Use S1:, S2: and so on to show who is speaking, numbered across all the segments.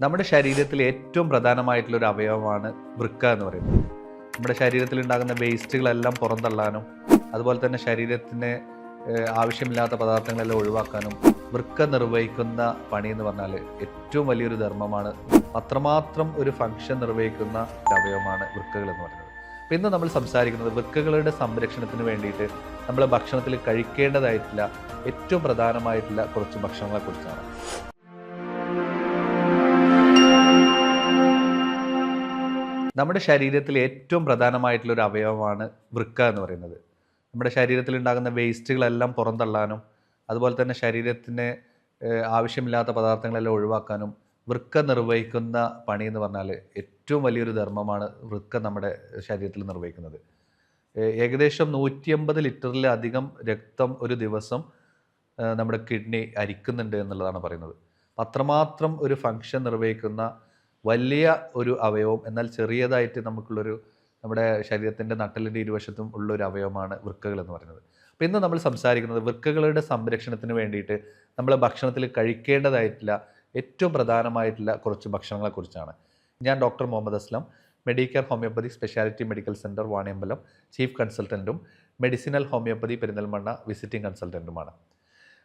S1: നമ്മുടെ ശരീരത്തിൽ ഏറ്റവും പ്രധാനമായിട്ടുള്ള ഒരു അവയവമാണ് വൃക്ക എന്ന് പറയുന്നത്. നമ്മുടെ ശരീരത്തിൽ ഉണ്ടാകുന്ന വേസ്റ്റുകളെല്ലാം പുറന്തള്ളാനും അതുപോലെ തന്നെ ശരീരത്തിന് ആവശ്യമില്ലാത്ത പദാർത്ഥങ്ങളെല്ലാം ഒഴിവാക്കാനും വൃക്ക നിർവഹിക്കുന്ന പണി എന്ന് പറഞ്ഞാൽ ഏറ്റവും വലിയൊരു ധർമ്മമാണ്. അത്രമാത്രം ഒരു ഫംഗ്ഷൻ നിർവഹിക്കുന്ന ഒരു അവയവമാണ് വൃക്കകൾ എന്ന് പറയുന്നത്. അപ്പോൾ ഇന്ന് നമ്മൾ സംസാരിക്കുന്നത് വൃക്കകളുടെ സംരക്ഷണത്തിന് വേണ്ടിയിട്ട് നമ്മൾ ഭക്ഷണത്തിൽ കഴിക്കേണ്ടതായിട്ടുള്ള ഏറ്റവും പ്രധാനമായിട്ടുള്ള കുറച്ച് ഭക്ഷണങ്ങളെക്കുറിച്ചാണ്. നമ്മുടെ ശരീരത്തിൽ ഏറ്റവും പ്രധാനമായിട്ടുള്ള ഒരു അവയവമാണ് വൃക്ക എന്ന് പറയുന്നത്. നമ്മുടെ ശരീരത്തിൽ ഉണ്ടാകുന്ന വേസ്റ്റുകളെല്ലാം പുറന്തള്ളാനും അതുപോലെ തന്നെ ശരീരത്തിന് ആവശ്യമില്ലാത്ത പദാർത്ഥങ്ങളെല്ലാം ഒഴിവാക്കാനും വൃക്ക നിർവഹിക്കുന്ന പണി എന്ന് പറഞ്ഞാൽ ഏറ്റവും വലിയൊരു ധർമ്മമാണ് വൃക്ക നമ്മുടെ ശരീരത്തിൽ നിർവഹിക്കുന്നത്. ഏകദേശം 150 ലിറ്ററിലധികം രക്തം ഒരു ദിവസം നമ്മുടെ കിഡ്നി അരിക്കുന്നുണ്ട് എന്നുള്ളതാണ് പറയുന്നത്. അത്രമാത്രം ഒരു ഫംഗ്ഷൻ നിർവഹിക്കുന്ന വലിയ ഒരു അവയവം, എന്നാൽ ചെറിയതായിട്ട് നമ്മുടെ ശരീരത്തിൻ്റെ നട്ടലിൻ്റെ ഇരുവശത്തും ഉള്ളൊരു അവയവമാണ് വൃക്കകൾ എന്ന് പറയുന്നത്. അപ്പോൾ ഇന്ന് നമ്മൾ സംസാരിക്കുന്നത് വൃക്കകളുടെ സംരക്ഷണത്തിന് വേണ്ടിയിട്ട് നമ്മൾ ഭക്ഷണത്തിൽ കഴിക്കേണ്ടതായിട്ടുള്ള ഏറ്റവും പ്രധാനമായിട്ടുള്ള കുറച്ച് ഭക്ഷണങ്ങളെക്കുറിച്ചാണ്. ഞാൻ doctor Muhammad Aslam, Medicare homoeopathy speciality medical centre Vaniyambalam chief കൺസൾട്ടൻറ്റും മെഡിസിനൽ ഹോമിയോപ്പതി പെരിന്തൽമണ്ണ വിസിറ്റിംഗ് കൺസൾട്ടൻറ്റുമാണ്.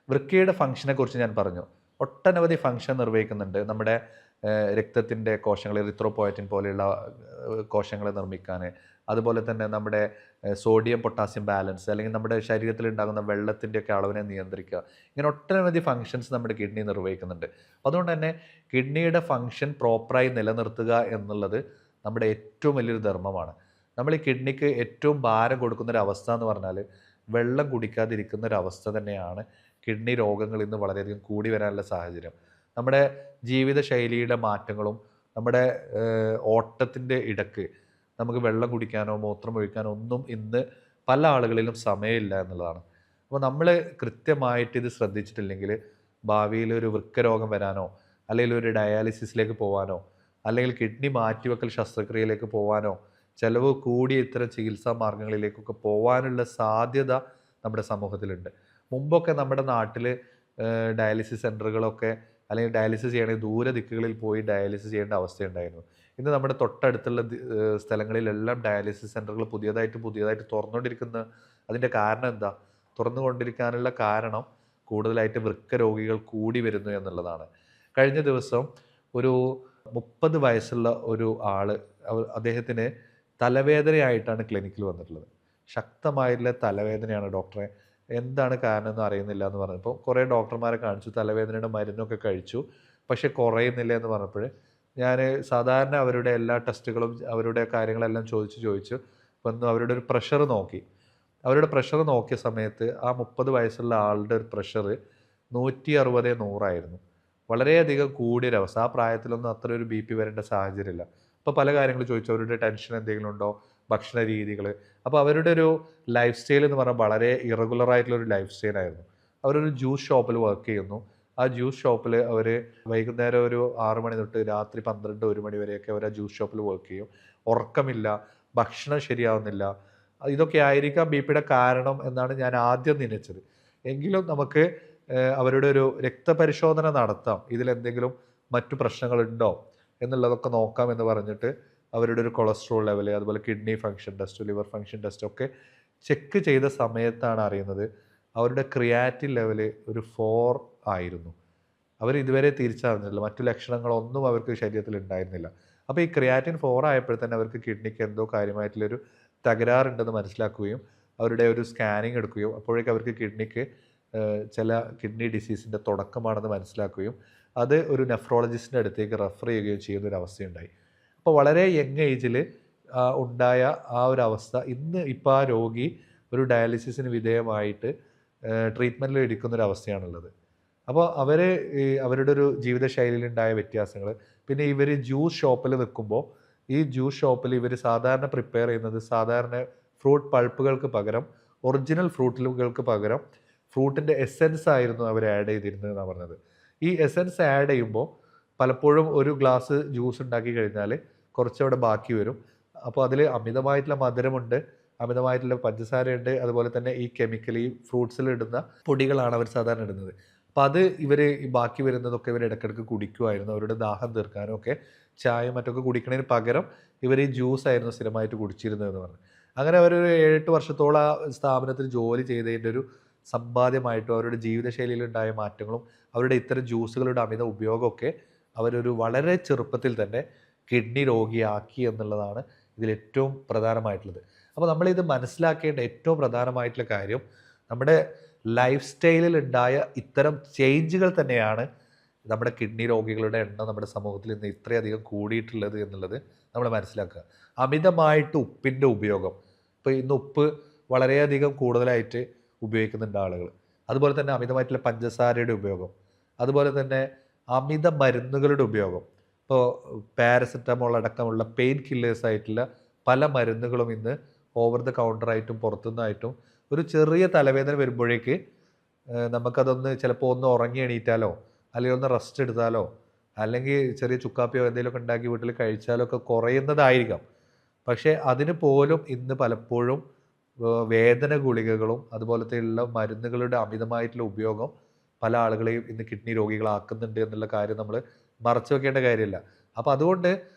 S1: വൃക്കയുടെ ഫംഗ്ഷനെക്കുറിച്ച് ഞാൻ പറഞ്ഞു. ഒട്ടനവധി ഫംഗ്ഷൻ നിർവഹിക്കുന്നുണ്ട്. നമ്മുടെ രക്തത്തിൻ്റെ കോശങ്ങൾ, എറിത്രോപോയറ്റിൻ പോലെയുള്ള കോശങ്ങളെ നിർമ്മിക്കാൻ, അതുപോലെ തന്നെ നമ്മുടെ സോഡിയം പൊട്ടാസ്യം ബാലൻസ്, അല്ലെങ്കിൽ നമ്മുടെ ശരീരത്തിൽ ഉണ്ടാകുന്ന വെള്ളത്തിൻ്റെയൊക്കെ അളവിനെ നിയന്ത്രിക്കുക, ഇങ്ങനെ ഒട്ടനവധി ഫങ്ഷൻസ് നമ്മുടെ കിഡ്നി നിർവഹിക്കുന്നുണ്ട്. അതുകൊണ്ട് തന്നെ കിഡ്നിയുടെ ഫങ്ഷൻ പ്രോപ്പറായി നിലനിർത്തുക എന്നുള്ളത് നമ്മുടെ ഏറ്റവും വലിയൊരു ധർമ്മമാണ്. നമ്മൾ ഈ കിഡ്നിക്ക് ഏറ്റവും ഭാരം കൊടുക്കുന്നൊരവസ്ഥ എന്ന് പറഞ്ഞാൽ വെള്ളം കുടിക്കാതിരിക്കുന്ന ഒരവസ്ഥ തന്നെയാണ്. കിഡ്നി രോഗങ്ങൾ ഇന്ന് വളരെയധികം കൂടി വരാനുള്ള സാഹചര്യം നമ്മുടെ ജീവിതശൈലിയുടെ മാറ്റങ്ങളും നമ്മുടെ ഓട്ടത്തിൻ്റെ ഇടയ്ക്ക് നമുക്ക് വെള്ളം കുടിക്കാനോ മൂത്രം ഒഴിക്കാനോ ഒന്നും ഇന്ന് പല ആളുകളിലും സമയമില്ല എന്നുള്ളതാണ്. അപ്പോൾ നമ്മൾ കൃത്യമായിട്ട് ഇത് ശ്രദ്ധിച്ചിട്ടില്ലെങ്കിൽ ഭാവിയിൽ ഒരു വൃക്കരോഗം വരാനോ അല്ലെങ്കിൽ ഒരു ഡയാലിസിസിലേക്ക് പോകാനോ അല്ലെങ്കിൽ കിഡ്നി മാറ്റിവെക്കൽ ശസ്ത്രക്രിയയിലേക്ക് പോകാനോ ചിലവ് കൂടിയ ഇത്തരം ചികിത്സാ മാർഗങ്ങളിലേക്കൊക്കെ പോകാനുള്ള സാധ്യത നമ്മുടെ സമൂഹത്തിലുണ്ട്. മുമ്പൊക്കെ നമ്മുടെ നാട്ടിൽ ഡയാലിസിസ് സെൻ്ററുകളൊക്കെ അല്ലെങ്കിൽ ഡയാലിസിസ് ചെയ്യണമെങ്കിൽ ദൂര ദിക്കുകളിൽ പോയി ഡയാലിസിസ് ചെയ്യേണ്ട അവസ്ഥയുണ്ടായിരുന്നു. ഇന്ന് നമ്മുടെ തൊട്ടടുത്തുള്ള സ്ഥലങ്ങളിലെല്ലാം ഡയാലിസിസ് സെൻ്ററുകൾ പുതിയതായിട്ട് തുറന്നുകൊണ്ടിരിക്കുന്ന അതിൻ്റെ കാരണം എന്താ? തുറന്നുകൊണ്ടിരിക്കാനുള്ള കാരണം കൂടുതലായിട്ട് വൃക്ക രോഗികൾ കൂടി വരുന്നു എന്നുള്ളതാണ്. കഴിഞ്ഞ ദിവസം ഒരു 30 വയസ്സുള്ള ഒരു ആൾ, അദ്ദേഹത്തിന് തലവേദനയായിട്ടാണ് ക്ലിനിക്കിൽ വന്നിട്ടുള്ളത്. ശക്തമായിട്ടുള്ള തലവേദനയാണ്, ഡോക്ടറെ എന്താണ് കാരണം എന്ന് അറിയുന്നില്ല എന്ന് പറഞ്ഞപ്പോൾ കുറേ ഡോക്ടർമാരെ കാണിച്ചു, തലവേദനയുടെ മരുന്നൊക്കെ കഴിച്ചു, പക്ഷേ കുറയുന്നില്ല എന്ന് പറഞ്ഞപ്പോൾ ഞാൻ സാധാരണ അവരുടെ എല്ലാ ടെസ്റ്റുകളും അവരുടെ കാര്യങ്ങളെല്ലാം ചോദിച്ചു വന്നു. അവരുടെ ഒരു പ്രഷർ നോക്കി. അവരുടെ പ്രഷർ നോക്കിയ സമയത്ത് ആ 30 വയസ്സുള്ള ആളുടെ ഒരു പ്രഷർ 160/100 വളരെയധികം കൂടിയൊരവസ്ഥ. ആ പ്രായത്തിലൊന്നും അത്ര ഒരു BP വരേണ്ട സാഹചര്യമില്ല. അപ്പോൾ പല കാര്യങ്ങൾ ചോദിച്ചു. അവരുടെ ടെൻഷൻ എന്തെങ്കിലും ഉണ്ടോ, ഭക്ഷണ രീതികൾ. അപ്പോൾ അവരുടെ ഒരു ലൈഫ് സ്റ്റൈൽ എന്ന് പറഞ്ഞാൽ വളരെ ഇറഗുലറായിട്ടുള്ളൊരു ലൈഫ് സ്റ്റൈലായിരുന്നു. അവരൊരു ജ്യൂസ് ഷോപ്പിൽ വർക്ക് ചെയ്യുന്നു. ആ ജ്യൂസ് ഷോപ്പിൽ അവർ വൈകുന്നേരം ഒരു 6 മണി തൊട്ട് രാത്രി 12-1 മണി വരെയൊക്കെ അവർ ആ ജ്യൂസ് ഷോപ്പിൽ വർക്ക് ചെയ്യും. ഉറക്കമില്ല, ഭക്ഷണം ശരിയാവുന്നില്ല. ഇതൊക്കെ ആയിരിക്കാം BPയുടെ കാരണം എന്നാണ് ഞാൻ ആദ്യം നനച്ചത്. എങ്കിലും നമുക്ക് അവരുടെ ഒരു രക്തപരിശോധന നടത്താം, ഇതിലെന്തെങ്കിലും മറ്റു പ്രശ്നങ്ങളുണ്ടോ എന്നുള്ളതൊക്കെ നോക്കാം എന്ന് പറഞ്ഞിട്ട് അവരുടെ ഒരു കൊളസ്ട്രോൾ ലെവൽ, അതുപോലെ kidney function test, liver function test ഒക്കെ ചെക്ക് ചെയ്ത സമയത്താണ് അറിയുന്നത് അവരുടെ ക്രിയാറ്റിൻ ലെവൽ ഒരു 4 ആയിരുന്നു. അവർ ഇതുവരെ തിരിച്ചറിഞ്ഞില്ല, മറ്റു ലക്ഷണങ്ങളൊന്നും അവർക്ക് ശരീരത്തിൽ ഉണ്ടായിരുന്നില്ല. അപ്പോൾ ഈ ക്രിയാറ്റിൻ 4 ആയപ്പോൾ തന്നെ അവർക്ക് കിഡ്നിക്ക് എന്തോ കാര്യമായിട്ടുള്ളൊരു തകരാറുണ്ടെന്ന് മനസ്സിലാക്കുകയും അവരുടെ ഒരു സ്കാനിങ് എടുക്കുകയും അപ്പോഴേക്കും അവർക്ക് കിഡ്നിക്ക് ചില കിഡ്നി ഡിസീസിൻ്റെ തുടക്കമാണെന്ന് മനസ്സിലാക്കുകയും അത് ഒരു നെഫ്രോളജിസ്റ്റിൻ്റെ അടുത്തേക്ക് റെഫർ ചെയ്യുകയും ചെയ്യുന്നൊരവസ്ഥയുണ്ടായി. അപ്പോൾ വളരെ യങ് ഏജിൽ ഉണ്ടായ ആ ഒരു അവസ്ഥ ഇപ്പോൾ ആ രോഗി ഒരു ഡയാലിസിസിന് വിധേയമായിട്ട് ട്രീറ്റ്മെൻറ്റിൽ എടുക്കുന്നൊരവസ്ഥയാണുള്ളത്. അപ്പോൾ അവരുടെ ഒരു ജീവിതശൈലിയിലുണ്ടായ വ്യത്യാസങ്ങൾ, പിന്നെ ഇവർ ജ്യൂസ് ഷോപ്പിൽ നിൽക്കുമ്പോൾ ഈ ജ്യൂസ് ഷോപ്പിൽ ഇവർ സാധാരണ പ്രിപ്പയർ ചെയ്യുന്നത് സാധാരണ ഫ്രൂട്ട് പൾപ്പുകൾക്ക് പകരം ഒറിജിനൽ ഫ്രൂട്ടുകൾക്ക് പകരം ഫ്രൂട്ടിൻ്റെ എസെൻസ് ആയിരുന്നു അവർ ആഡ് ചെയ്തിരുന്നത് എന്നാണ് പറഞ്ഞത്. ഈ എസെൻസ് ആഡ് ചെയ്യുമ്പോൾ പലപ്പോഴും ഒരു ഗ്ലാസ് ജ്യൂസ് ഉണ്ടാക്കി കഴിഞ്ഞാൽ കുറച്ചവിടെ ബാക്കി വരും. അപ്പോൾ അതിൽ അമിതമായിട്ടുള്ള മധുരമുണ്ട്, അമിതമായിട്ടുള്ള പഞ്ചസാരയുണ്ട്, അതുപോലെ തന്നെ ഈ കെമിക്കലി ഫ്രൂട്ട്സിൽ ഇടുന്ന പൊടികളാണ് അവർ സാധാരണ ഇടുന്നത്. അപ്പം അത് ഇവർ ബാക്കി വരുന്നതൊക്കെ ഇവർ ഇടയ്ക്കിടയ്ക്ക് കുടിക്കുമായിരുന്നു. അവരുടെ ദാഹം തീർക്കാനും ഒക്കെ ചായ മറ്റൊക്കെ കുടിക്കുന്നതിന് പകരം ഇവർ ഈ ജ്യൂസായിരുന്നു സ്ഥിരമായിട്ട് കുടിച്ചിരുന്നതെന്ന് പറഞ്ഞു. അങ്ങനെ അവരൊരു 7-8 വർഷത്തോളം ആ സ്ഥാപനത്തിൽ ജോലി ചെയ്തതിൻ്റെ ഒരു സമ്പാദ്യമായിട്ടും അവരുടെ ജീവിതശൈലിയിലുണ്ടായ മാറ്റങ്ങളും അവരുടെ ഇത്തരം ജ്യൂസുകളുടെ അമിത ഉപയോഗമൊക്കെ അവരൊരു വളരെ ചെറുപ്പത്തിൽ തന്നെ കിഡ്നി രോഗിയാക്കി എന്നുള്ളതാണ് ഇതിലേറ്റവും പ്രധാനമായിട്ടുള്ളത്. അപ്പോൾ നമ്മളിത് മനസ്സിലാക്കേണ്ട ഏറ്റവും പ്രധാനമായിട്ടുള്ള കാര്യം നമ്മുടെ ലൈഫ് സ്റ്റൈലിൽ ഉണ്ടായ ഇത്തരം ചേഞ്ചുകൾ തന്നെയാണ് നമ്മുടെ കിഡ്നി രോഗികളുടെ എണ്ണം നമ്മുടെ സമൂഹത്തിൽ ഇന്ന് ഇത്രയധികം കൂടിയിട്ടുള്ളത് എന്നുള്ളത് നമ്മൾ മനസ്സിലാക്കുക. അമിതമായിട്ട് ഉപ്പിൻ്റെ ഉപയോഗം, ഇപ്പോൾ ഇന്ന് ഉപ്പ് വളരെയധികം കൂടുതലായിട്ട് ഉപയോഗിക്കുന്നുണ്ട് ആളുകൾ. അതുപോലെ തന്നെ അമിതമായിട്ടുള്ള പഞ്ചസാരയുടെ ഉപയോഗം, അതുപോലെ തന്നെ അമിത മരുന്നുകളുടെ ഉപയോഗം. ഇപ്പോൾ പാരസെറ്റമോൾ അടക്കമുള്ള പെയിൻ കില്ലേഴ്സ് ആയിട്ടുള്ള പല മരുന്നുകളും ഇന്ന് ഓവർ ദ കൗണ്ടറായിട്ടും പുറത്തുനിന്നായിട്ടും ഒരു ചെറിയ തലവേദന വരുമ്പോഴേക്ക് നമുക്കതൊന്ന് ചിലപ്പോൾ ഒന്ന് ഉറങ്ങി എണീറ്റാലോ അല്ലെങ്കിൽ ഒന്ന് റെസ്റ്റ് എടുത്താലോ അല്ലെങ്കിൽ ചെറിയ ചുക്കാപ്പിയോ എന്തെങ്കിലുമൊക്കെ ഉണ്ടാക്കി വീട്ടിൽ കഴിച്ചാലോ ഒക്കെ കുറയുന്നതായിരിക്കാം. പക്ഷേ അതിന് പോലും ഇന്ന് പലപ്പോഴും വേദന ഗുളികകളും അതുപോലത്തെയുള്ള മരുന്നുകളുടെ അമിതമായിട്ടുള്ള ഉപയോഗം പല ആളുകളെയും ഇന്ന് കിഡ്നി രോഗികളാക്കുന്നുണ്ട് എന്നുള്ള കാര്യം നമ്മൾ മറച്ചു വെക്കേണ്ട കാര്യമില്ല. അപ്പോൾ അതുകൊണ്ട്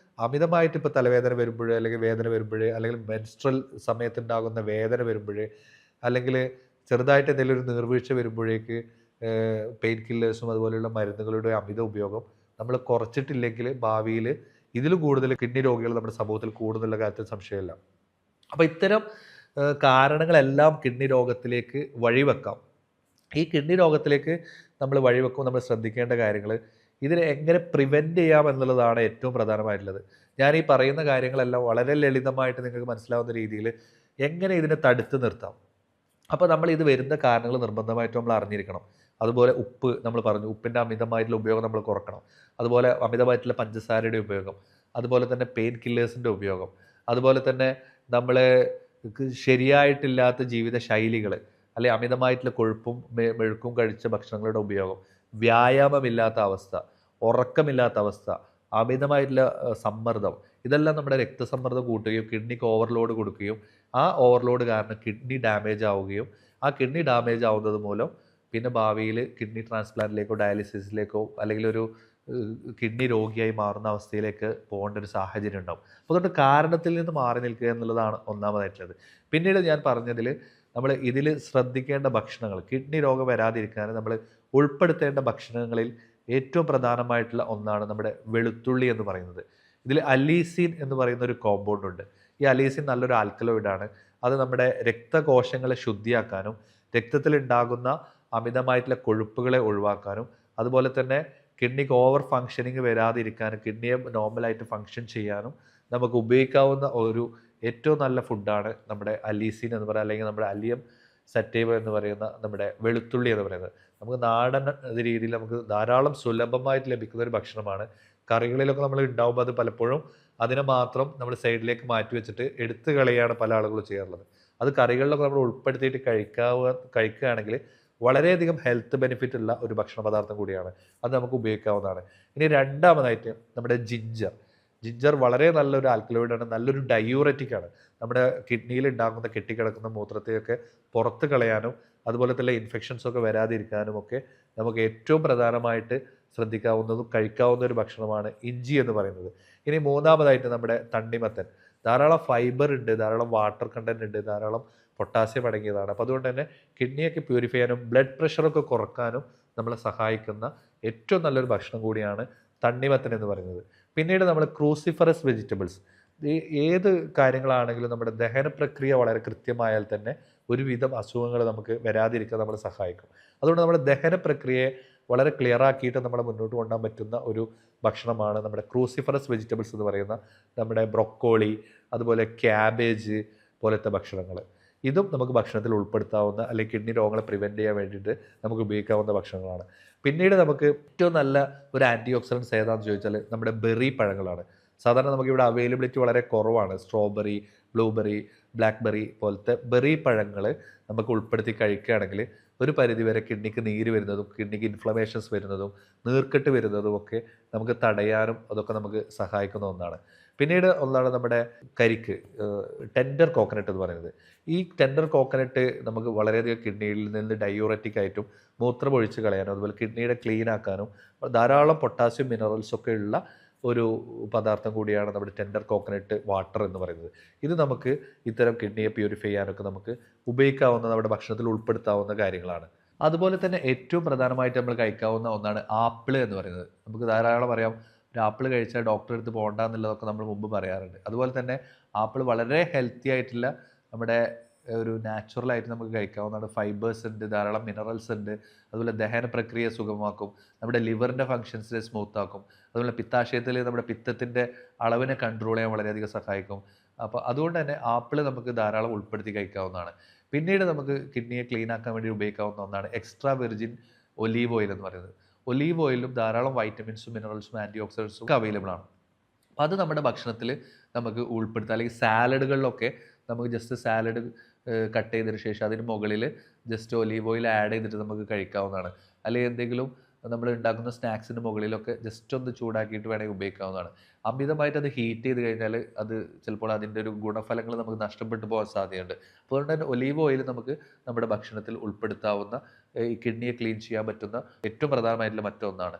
S1: അമിതമായിട്ട് ഇപ്പോൾ തലവേദന വരുമ്പോൾ അല്ലെങ്കിൽ വേദന വരുമ്പോൾ അല്ലെങ്കിൽ മെൻസ്ട്രൽ സമയത്തുണ്ടാകുന്ന വേദന വരുമ്പോൾ അല്ലെങ്കിൽ ചെറുതായിട്ട് എന്തെങ്കിലും ഒരു നീർവീഴ്ച വരുമ്പോഴേക്ക് പെയിൻ കില്ലേഴ്സും അതുപോലെയുള്ള മരുന്നുകളുടെ അമിത ഉപയോഗം നമ്മൾ കുറച്ചിട്ടില്ലെങ്കിൽ ഭാവിയിൽ ഇതിലും കൂടുതൽ കിഡ്നി രോഗികൾ നമ്മുടെ സമൂഹത്തിൽ കൂടുന്നുള്ള കാര്യത്തിൽ സംശയമില്ല. അപ്പോൾ ഇത്തരം കാരണങ്ങളെല്ലാം കിഡ്നി രോഗത്തിലേക്ക് വഴിവെക്കാം. ഈ കിഡ്നി രോഗത്തിലേക്ക് നമ്മൾ വഴിവെക്കുമ്പോൾ നമ്മൾ ശ്രദ്ധിക്കേണ്ട കാര്യങ്ങൾ ഇതിനെ എങ്ങനെ പ്രിവെൻറ്റ് ചെയ്യാം എന്നുള്ളതാണ് ഏറ്റവും പ്രധാനമായിട്ടുള്ളത്. ഞാൻ ഈ പറയുന്ന കാര്യങ്ങളെല്ലാം വളരെ ലളിതമായിട്ട് നിങ്ങൾക്ക് മനസ്സിലാവുന്ന രീതിയിൽ എങ്ങനെ ഇതിനെ തടുത്ത് നിർത്താം. അപ്പോൾ നമ്മൾ ഇത് വരുന്ന കാരണങ്ങൾ നിർബന്ധമായിട്ടും നമ്മൾ അറിഞ്ഞിരിക്കണം. അതുപോലെ ഉപ്പ് നമ്മൾ പറഞ്ഞു, ഉപ്പിൻ്റെ അമിതമായിട്ടുള്ള ഉപയോഗം നമ്മൾ കുറക്കണം. അതുപോലെ അമിതമായിട്ടുള്ള പഞ്ചസാരയുടെ ഉപയോഗം, അതുപോലെ തന്നെ പെയിൻ കില്ലേഴ്സിൻ്റെ ഉപയോഗം, അതുപോലെ തന്നെ നമ്മൾ ശരിയായിട്ടില്ലാത്ത ജീവിത ശൈലികൾ അല്ലെങ്കിൽ അമിതമായിട്ടുള്ള കൊഴുപ്പും മെഴുക്കും കഴിച്ച ഭക്ഷണങ്ങളുടെ ഉപയോഗം, വ്യായാമമില്ലാത്ത അവസ്ഥ, ഉറക്കമില്ലാത്ത അവസ്ഥ, അമിതമായിട്ടുള്ള സമ്മർദ്ദം, ഇതെല്ലാം നമ്മുടെ രക്തസമ്മർദ്ദം കൂട്ടുകയും കിഡ്നിക്ക് ഓവർലോഡ് കൊടുക്കുകയും ആ ഓവർലോഡ് കാരണം കിഡ്നി ഡാമേജ് ആവുകയും ആ കിഡ്നി ഡാമേജ് ആവുന്നത് മൂലം പിന്നെ ഭാവിയിൽ കിഡ്നി ട്രാൻസ്പ്ലാന്റിലേക്കോ ഡയാലിസിസിലേക്കോ അല്ലെങ്കിൽ ഒരു കിഡ്നി രോഗിയായി മാറുന്ന അവസ്ഥയിലേക്ക് പോകേണ്ട ഒരു സാഹചര്യം ഉണ്ടാവും. അപ്പോൾ അതുകൊണ്ട് കാരണത്തിൽ നിന്ന് മാറി നിൽക്കുക എന്നുള്ളതാണ് ഒന്നാമതായിട്ടുള്ളത്. പിന്നീട് ഞാൻ പറഞ്ഞതിൽ നമ്മൾ ഇതിൽ ശ്രദ്ധിക്കേണ്ട ഭക്ഷണങ്ങൾ, കിഡ്നി രോഗം വരാതിരിക്കാൻ നമ്മൾ ഉൾപ്പെടുത്തേണ്ട ഭക്ഷണങ്ങളിൽ ഏറ്റവും പ്രധാനമായിട്ടുള്ള ഒന്നാണ് നമ്മുടെ വെളുത്തുള്ളി എന്ന് പറയുന്നത്. ഇതിൽ അലീസിൻ എന്ന് പറയുന്ന ഒരു കോമ്പൗണ്ട് ഉണ്ട്. ഈ അലീസിൻ നല്ലൊരു ആൽക്കലോയിഡാണ്. അത് നമ്മുടെ രക്തകോശങ്ങളെ ശുദ്ധിയാക്കാനും രക്തത്തിലുണ്ടാകുന്ന അമിതമായിട്ടുള്ള കൊഴുപ്പുകളെ ഒഴിവാക്കാനും അതുപോലെ തന്നെ കിഡ്നിക്ക് ഓവർ ഫങ്ഷനിങ് വരാതിരിക്കാനും കിഡ്നിയെ നോർമലായിട്ട് ഫങ്ഷൻ ചെയ്യാനും നമുക്ക് ഉപയോഗിക്കാവുന്ന ഒരു ഏറ്റവും നല്ല ഫുഡാണ് നമ്മുടെ അലീസിൻ എന്ന് പറയുക, അല്ലെങ്കിൽ നമ്മുടെ അലിയം സറ്റൈവ എന്ന് പറയുന്ന നമ്മുടെ വെളുത്തുള്ളി എന്ന് പറയുന്നത്. നമുക്ക് നാടൻ രീതിയിൽ നമുക്ക് ധാരാളം സുലഭമായിട്ട് ലഭിക്കുന്ന ഒരു ഭക്ഷണമാണ്. കറികളിലൊക്കെ നമ്മൾ ഉണ്ടാകുമ്പോൾ അത് പലപ്പോഴും അതിനെ മാത്രം നമ്മൾ സൈഡിലേക്ക് മാറ്റി വെച്ചിട്ട് എടുത്തു കളയാണ് പല ആളുകളും ചെയ്യാറുള്ളത്. അത് കറികളിലൊക്കെ നമ്മൾ ഉൾപ്പെടുത്തിയിട്ട് കഴിക്കുകയാണെങ്കിൽ വളരെയധികം ഹെൽത്ത് ബെനിഫിറ്റ് ഉള്ള ഒരു ഭക്ഷണ പദാർത്ഥം കൂടിയാണ്. അത് നമുക്ക് ഉപയോഗിക്കാവുന്നതാണ്. ഇനി രണ്ടാമതായിട്ട് നമ്മുടെ ജിഞ്ചർ വളരെ നല്ലൊരു ആൽക്കലോയിഡാണ്, നല്ലൊരു ഡയൂററ്റിക് ആണ്. നമ്മുടെ കിഡ്നിയിൽ ഉണ്ടാകുന്ന കെട്ടിക്കിടക്കുന്ന മൂത്രത്തെയൊക്കെ പുറത്ത് കളയാനും അതുപോലെ തന്നെ ഇൻഫെക്ഷൻസൊക്കെ വരാതിരിക്കാനും ഒക്കെ നമുക്ക് ഏറ്റവും പ്രധാനമായിട്ട് ശ്രദ്ധിക്കാവുന്നതും കഴിക്കാവുന്ന ഒരു ഭക്ഷണമാണ് ഇഞ്ചി എന്ന് പറയുന്നത്. ഇനി മൂന്നാമതായിട്ട് നമ്മുടെ തണ്ണിമത്തൻ, ധാരാളം ഫൈബർ ഉണ്ട്, ധാരാളം വാട്ടർ കണ്ടന്റ് ഉണ്ട്, ധാരാളം പൊട്ടാസ്യം അടങ്ങിയതാണ്. അപ്പോൾ അതുകൊണ്ട് തന്നെ കിഡ്നിയൊക്കെ പ്യൂരിഫൈ ചെയ്യാനും ബ്ലഡ് പ്രഷറൊക്കെ കുറക്കാനും നമ്മളെ സഹായിക്കുന്ന ഏറ്റവും നല്ലൊരു ഭക്ഷണം കൂടിയാണ് തണ്ണിമത്തൻ എന്ന് പറയുന്നത്. പിന്നീട് നമ്മൾ ക്രൂസിഫറസ് വെജിറ്റബിൾസ്, ഈ ഏത് കാര്യങ്ങളാണെങ്കിലും നമ്മുടെ ദഹന പ്രക്രിയ വളരെ കൃത്യമായാൽ തന്നെ ഒരുവിധം അസുഖങ്ങൾ നമുക്ക് വരാതിരിക്കാൻ നമ്മളെ സഹായിക്കും. അതുകൊണ്ട് നമ്മുടെ ദഹന പ്രക്രിയയെ വളരെ ക്ലിയർ ആക്കിയിട്ട് നമ്മളെ മുന്നോട്ട് കൊണ്ടുപോകാൻ പറ്റുന്ന ഒരു ഭക്ഷണമാണ് നമ്മുടെ ക്രൂസിഫറസ് വെജിറ്റബിൾസ് എന്ന് പറയുന്ന നമ്മുടെ ബ്രൊക്കോളി, അതുപോലെ ക്യാബേജ് പോലത്തെ ഭക്ഷണങ്ങൾ. ഇതും നമുക്ക് ഭക്ഷണത്തിൽ ഉൾപ്പെടുത്താവുന്ന അല്ലെങ്കിൽ കിഡ്നി രോഗങ്ങളെ പ്രിവെൻറ്റ് ചെയ്യാൻ വേണ്ടിയിട്ട് നമുക്ക് ഉപയോഗിക്കാവുന്ന ഭക്ഷണങ്ങളാണ്. പിന്നീട് നമുക്ക് ഏറ്റവും നല്ല ഒരു ആൻറ്റി ഓക്സിഡൻസ് ഏതാണെന്ന് ചോദിച്ചാൽ നമ്മുടെ ബെറി പഴങ്ങളാണ്. സാധാരണ നമുക്കിവിടെ അവൈലബിലിറ്റി വളരെ കുറവാണ്. സ്ട്രോബെറി, ബ്ലൂബെറി, ബ്ലാക്ക്ബെറി പോലത്തെ ബെറി പഴങ്ങൾ നമുക്ക് ഉൾപ്പെടുത്തി കഴിക്കുകയാണെങ്കിൽ ഒരു പരിധിവരെ കിഡ്നിക്ക് നീര് വരുന്നതും കിഡ്നിക്ക് ഇൻഫ്ലമേഷൻസ് വരുന്നതും നീർക്കെട്ട് വരുന്നതും ഒക്കെ നമുക്ക് തടയാനും അതൊക്കെ നമുക്ക് സഹായിക്കുന്ന ഒന്നാണ്. പിന്നീട് ഒന്നാണ് നമ്മുടെ കരിക്ക്, ടെൻഡർ കോക്കനട്ട് എന്ന് പറയുന്നത്. ഈ ടെൻഡർ കോക്കനട്ട് നമുക്ക് വളരെയധികം കിഡ്നിയിൽ നിന്ന് ഡയൂററ്റിക് ആയിട്ടും മൂത്രം ഒഴിച്ച് കളയാനും അതുപോലെ കിഡ്നിയുടെ ക്ലീൻ ആക്കാനും ധാരാളം പൊട്ടാസ്യം മിനറൽസ് ഒക്കെ ഉള്ള ഒരു പദാർത്ഥം കൂടിയാണ് നമ്മുടെ ടെൻഡർ കോക്കനട്ട് വാട്ടർ എന്ന് പറയുന്നത്. ഇത് നമുക്ക് ഇത്തരം കിഡ്നിയെ പ്യൂരിഫൈ ചെയ്യാനൊക്കെ നമുക്ക് ഉപയോഗിക്കാവുന്ന, നമ്മുടെ ഭക്ഷണത്തിൽ ഉൾപ്പെടുത്താവുന്ന കാര്യങ്ങളാണ്. അതുപോലെ തന്നെ ഏറ്റവും പ്രധാനമായിട്ട് നമ്മൾ കഴിക്കാവുന്ന ഒന്നാണ് ആപ്പിൾ എന്ന് പറയുന്നത്. നമുക്ക് ധാരാളം അറിയാം, ഒരു ആപ്പിൾ കഴിച്ചാൽ ഡോക്ടറെ അടുത്ത് പോകണ്ട എന്നുള്ളതൊക്കെ നമ്മൾ മുമ്പ് പറയാറുണ്ട്. അതുപോലെ തന്നെ ആപ്പിൾ വളരെ ഹെൽത്തി ആയിട്ടുള്ള നമ്മുടെ ഒരു നാച്ചുറലായിട്ട് നമുക്ക് കഴിക്കാവുന്നതാണ്. ഫൈബേഴ്സ് ഉണ്ട്, ധാരാളം മിനറൽസ് ഉണ്ട്. അതുപോലെ ദഹന പ്രക്രിയ സുഗമമാക്കും, നമ്മുടെ ലിവറിൻ്റെ ഫങ്ഷൻസിനെ സ്മൂത്ത് ആക്കും. അതുപോലെ പിത്താശയത്തിൽ നമ്മുടെ പിത്തത്തിൻ്റെ അളവിനെ കൺട്രോൾ ചെയ്യാൻ വളരെയധികം സഹായിക്കും. അപ്പോൾ അതുകൊണ്ട് തന്നെ ആപ്പിൾ നമുക്ക് ധാരാളം ഉൾപ്പെടുത്തി കഴിക്കാവുന്നതാണ്. പിന്നീട് നമുക്ക് കിഡ്നിയെ ക്ലീൻ ആക്കാൻ വേണ്ടി ഉപയോഗിക്കാവുന്ന ഒന്നാണ് എക്സ്ട്രാ വെർജിൻ ഒലീവ് ഓയിൽ എന്ന് പറയുന്നത്. ഒലീവ് ഓയിലും ധാരാളം വൈറ്റമിൻസും മിനറൽസും ആൻറ്റി ഓക്സിഡൻസും ഒക്കെ അവൈലബിൾ ആണ്. അപ്പോൾ അത് നമ്മുടെ ഭക്ഷണത്തിൽ നമുക്ക് ഉൾപ്പെടുത്താം. അല്ലെങ്കിൽ സാലഡുകളിലൊക്കെ നമുക്ക് ജസ്റ്റ് സാലഡ് കട്ട് ചെയ്തതിന് ശേഷം അതിന് മുകളിൽ ജസ്റ്റ് ഒലീവ് ഓയിൽ ആഡ് ചെയ്തിട്ട് നമുക്ക് കഴിക്കാവുന്നതാണ്. അല്ലെങ്കിൽ എന്തെങ്കിലും നമ്മൾ ഉണ്ടാക്കുന്ന സ്നാക്സിന് മുകളിലൊക്കെ ജസ്റ്റ് ഒന്ന് ചൂടാക്കിയിട്ട് വേണമെങ്കിൽ ഉപയോഗിക്കാവുന്നതാണ്. അമിതമായിട്ട് അത് ഹീറ്റ് ചെയ്ത് കഴിഞ്ഞാൽ അത് ചിലപ്പോൾ അതിൻ്റെ ഒരു ഗുണഫലങ്ങൾ നമുക്ക് നഷ്ടപ്പെട്ടു പോകാൻ സാധ്യതയുണ്ട്. അതുകൊണ്ട് തന്നെ ഒലീവ് ഓയിൽ നമുക്ക് നമ്മുടെ ഭക്ഷണത്തിൽ ഉൾപ്പെടുത്താവുന്ന, ഈ കിഡ്നിയെ ക്ലീൻ ചെയ്യാൻ പറ്റുന്ന ഏറ്റവും പ്രധാനമായിട്ടുള്ള മറ്റൊന്നാണ്.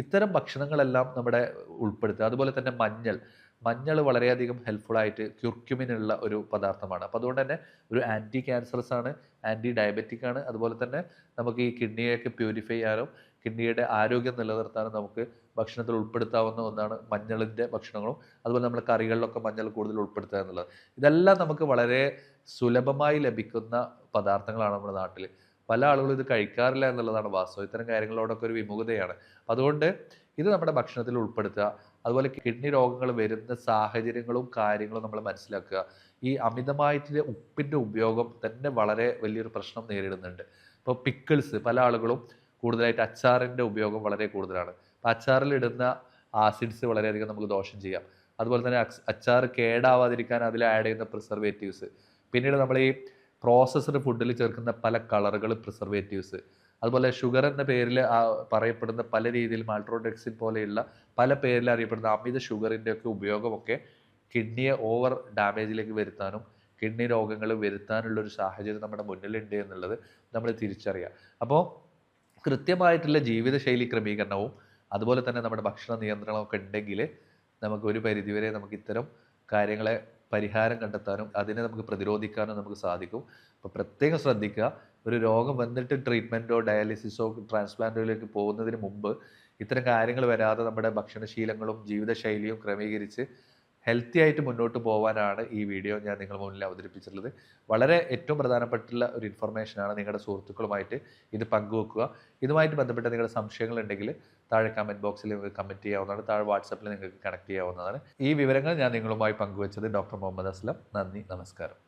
S1: ഇത്തരം ഭക്ഷണങ്ങളെല്ലാം നമ്മുടെ ഉൾപ്പെടുത്തുക. അതുപോലെ തന്നെ മഞ്ഞൾ വളരെയധികം ഹെൽപ്ഫുള്ളായിട്ട് ക്യുർക്യുമിനുള്ള ഒരു പദാർത്ഥമാണ്. അപ്പോൾ അതുകൊണ്ട് തന്നെ ഒരു ആൻറ്റി ക്യാൻസറസ് ആണ്, ആൻറ്റി ഡയബറ്റിക് ആണ്. അതുപോലെ തന്നെ നമുക്ക് ഈ കിഡ്നിയൊക്കെ പ്യൂരിഫൈ ചെയ്യാനും കിഡ്നിയുടെ ആരോഗ്യം നിലനിർത്താനും നമുക്ക് ഭക്ഷണത്തിൽ ഉൾപ്പെടുത്താവുന്ന ഒന്നാണ് മഞ്ഞളിൻ്റെ ഭക്ഷണങ്ങളും. അതുപോലെ നമ്മുടെ കറികളിലൊക്കെ മഞ്ഞൾ കൂടുതൽ ഉൾപ്പെടുത്തുക എന്നുള്ളത്. ഇതെല്ലാം നമുക്ക് വളരെ സുലഭമായി ലഭിക്കുന്ന പദാർത്ഥങ്ങളാണ് നമ്മുടെ നാട്ടിൽ. പല ആളുകളും ഇത് കഴിക്കാറില്ല എന്നുള്ളതാണ് വാസ്തവം. ഇത്തരം കാര്യങ്ങളോടൊക്കെ ഒരു വിമുഖതയാണ്. അതുകൊണ്ട് ഇത് നമ്മുടെ ഭക്ഷണത്തിൽ ഉൾപ്പെടുത്തുക. അതുപോലെ കിഡ്നി രോഗങ്ങൾ വരുന്ന സാഹചര്യങ്ങളും കാര്യങ്ങളും നമ്മൾ മനസ്സിലാക്കുക. ഈ അമിതമായിട്ട് ഉപ്പിൻ്റെ ഉപയോഗം തന്നെ വളരെ വലിയൊരു പ്രശ്നം നേരിടുന്നുണ്ട്. ഇപ്പോൾ പിക്കിൾസ്, പല ആളുകളും കൂടുതലായിട്ട് അച്ചാറിൻ്റെ ഉപയോഗം വളരെ കൂടുതലാണ്. അപ്പോൾ അച്ചാറിലിടുന്ന ആസിഡ്സ് വളരെയധികം നമുക്ക് ദോഷം ചെയ്യാം. അതുപോലെ തന്നെ അച്ചാർ കേടാവാതിരിക്കാൻ അതിൽ ആഡ് ചെയ്യുന്ന പ്രിസർവേറ്റീവ്സ്, പിന്നീട് നമ്മൾ ഈ പ്രോസസ്ഡ് ഫുഡിൽ ചേർക്കുന്ന പല കളറുകൾ പ്രിസർവേറ്റീവ്സ്, അതുപോലെ ഷുഗർ എന്ന പേരിൽ പറയപ്പെടുന്ന പല രീതിയിൽ മാൾട്ടോഡെക്സിൻ പോലെയുള്ള പല പേരിൽ അറിയപ്പെടുന്ന അമിത ഷുഗറിൻ്റെ ഒക്കെ ഉപയോഗമൊക്കെ കിഡ്നിയെ ഓവർ ഡാമേജിലേക്ക് വരുത്താനും കിഡ്നി രോഗങ്ങൾ വരുത്താനുള്ളൊരു സാഹചര്യം നമ്മുടെ മുന്നിലുണ്ട് എന്നുള്ളത് നമ്മൾ തിരിച്ചറിയുക. അപ്പോൾ കൃത്യമായിട്ടുള്ള ജീവിതശൈലി ക്രമീകരണവും അതുപോലെ തന്നെ നമ്മുടെ ഭക്ഷണ നിയന്ത്രണമൊക്കെ ഉണ്ടെങ്കിൽ നമുക്ക് ഒരു പരിധിവരെ നമുക്ക് ഇത്തരം കാര്യങ്ങളെ പരിഹാരം കണ്ടെത്താനും അതിനെ നമുക്ക് പ്രതിരോധിക്കാനും നമുക്ക് സാധിക്കും. അപ്പോൾ പ്രത്യേകം ശ്രദ്ധിക്കുക, ഒരു രോഗം വന്നിട്ട് ട്രീറ്റ്മെൻറ്റോ ഡയാലിസിസോ ട്രാൻസ്പ്ലാന്റിലേക്ക് പോകുന്നതിന് മുമ്പ് ഇത്തരം കാര്യങ്ങൾ വരാതെ നമ്മുടെ ഭക്ഷണശീലങ്ങളും ജീവിതശൈലിയും ക്രമീകരിച്ച് ഹെൽത്തി ആയിട്ട് മുന്നോട്ട് പോകാനാണ് ഈ വീഡിയോ ഞാൻ നിങ്ങളുടെ മുന്നിൽ അവതരിപ്പിച്ചിട്ടുള്ളത്. വളരെ ഏറ്റവും പ്രധാനപ്പെട്ടുള്ള ഒരു ഇൻഫർമേഷനാണ്. നിങ്ങളുടെ സുഹൃത്തുക്കളുമായിട്ട് ഇത് പങ്കുവെക്കുക. ഇതുമായിട്ട് ബന്ധപ്പെട്ട നിങ്ങളുടെ സംശയങ്ങളുണ്ടെങ്കിൽ താഴെ കമൻറ്റ് ബോക്സിൽ നിങ്ങൾക്ക് കമൻറ്റ് ചെയ്യാവുന്നതാണ്. താഴെ വാട്സപ്പിൽ നിങ്ങൾക്ക് കണക്ട് ചെയ്യാവുന്നതാണ്. ഈ വിവരങ്ങൾ ഞാൻ നിങ്ങളുമായി പങ്കുവെച്ചത് ഡോക്ടർ മുഹമ്മദ് അസ്ലം. നന്ദി, നമസ്കാരം.